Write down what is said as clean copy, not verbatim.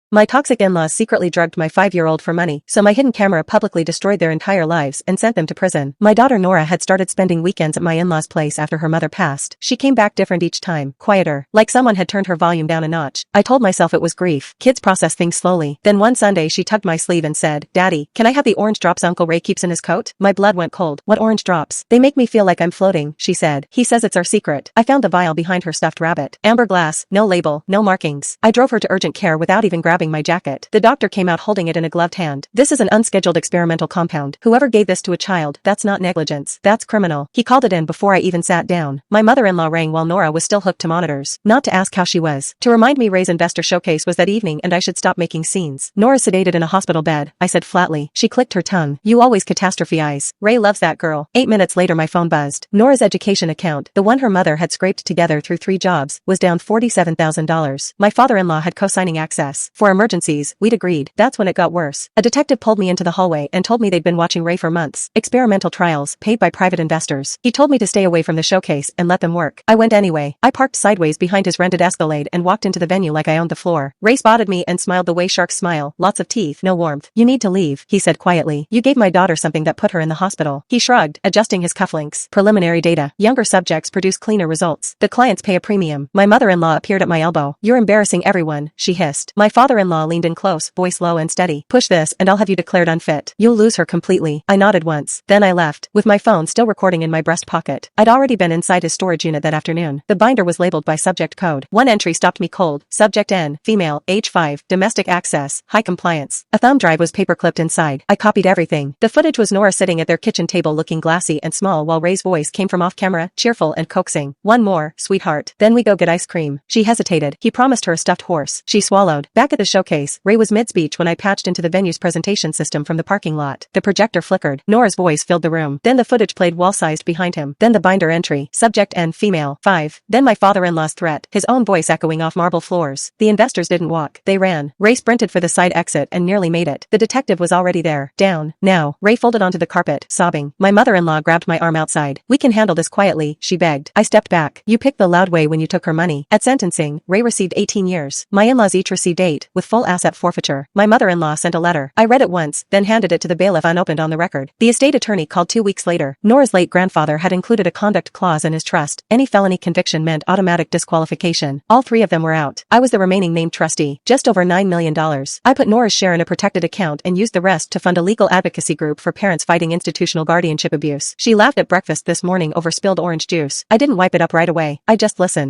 My toxic in-laws secretly drugged my 5-year-old for money, so my hidden camera publicly destroyed their entire lives and sent them to prison. My daughter Nora had started spending weekends at my in-laws' place after her mother passed. She came back different each time, quieter, like someone had turned her volume down a notch. I told myself it was grief. Kids process things slowly. Then one Sunday she tugged my sleeve and said, "Daddy, can I have the orange drops Uncle Ray keeps in his coat?" My blood went cold. "What orange drops?" "They make me feel like I'm floating," she said. "He says it's our secret." I found the vial behind her stuffed rabbit. Amber glass, no label, no markings. I drove her to urgent care without even grabbing my jacket. The doctor came out holding it in a gloved hand. "This is an unscheduled experimental compound. Whoever gave this to a child, that's not negligence. That's criminal." He called it in before I even sat down. My mother-in-law rang while Nora was still hooked to monitors. Not to ask how she was. To remind me Ray's investor showcase was that evening and I should stop making scenes. "Nora's sedated in a hospital bed," I said flatly. She clicked her tongue. "You always catastrophize. Ray loves that girl." 8 minutes later my phone buzzed. Nora's education account, the one her mother had scraped together through 3 jobs, was down $47,000. My father-in-law had co-signing access. For emergencies, we'd agreed. That's when it got worse. A detective pulled me into the hallway and told me they'd been watching Ray for months. Experimental trials, paid by private investors. He told me to stay away from the showcase and let them work. I went anyway. I parked sideways behind his rented Escalade and walked into the venue like I owned the floor. Ray spotted me and smiled the way sharks smile, lots of teeth, no warmth. "You need to leave," he said quietly. "You gave my daughter something that put her in the hospital." He shrugged, adjusting his cufflinks. "Preliminary data. Younger subjects produce cleaner results. The clients pay a premium." My mother-in-law appeared at my elbow. "You're embarrassing everyone," she hissed. My father-in-law leaned in close, voice low and steady. "Push this and I'll have you declared unfit. You'll lose her completely." I nodded once. Then I left, with my phone still recording in my breast pocket. I'd already been inside his storage unit that afternoon. The binder was labeled by subject code. One entry stopped me cold. Subject N, female, age 5, domestic access, high compliance. A thumb drive was paper-clipped inside. I copied everything. The footage was Nora sitting at their kitchen table looking glassy and small while Ray's voice came from off-camera, cheerful and coaxing. "One more, sweetheart. Then we go get ice cream." She hesitated. He promised her a stuffed horse. She swallowed. Back at the showcase, Ray was mid-speech when I patched into the venue's presentation system from the parking lot. The projector flickered. Nora's voice filled the room. Then the footage played wall-sized behind him. Then the binder entry. Subject N, female, 5. Then my father-in-law's threat, his own voice echoing off marble floors. The investors didn't walk. They ran. Ray sprinted for the side exit and nearly made it. The detective was already there. "Down. Now." Ray folded onto the carpet, sobbing. My mother-in-law grabbed my arm outside. "We can handle this quietly," she begged. I stepped back. "You picked the loud way when you took her money." At sentencing, Ray received 18 years. My in-laws each received 8, with full asset forfeiture. My mother-in-law sent a letter. I read it once, then handed it to the bailiff unopened on the record. The estate attorney called 2 weeks later. Nora's late grandfather had included a conduct clause in his trust. Any felony conviction meant automatic disqualification. All 3 of them were out. I was the remaining named trustee. Just over $9 million. I put Nora's share in a protected account and used the rest to fund a legal advocacy group for parents fighting institutional guardianship abuse. She laughed at breakfast this morning over spilled orange juice. I didn't wipe it up right away. I just listened.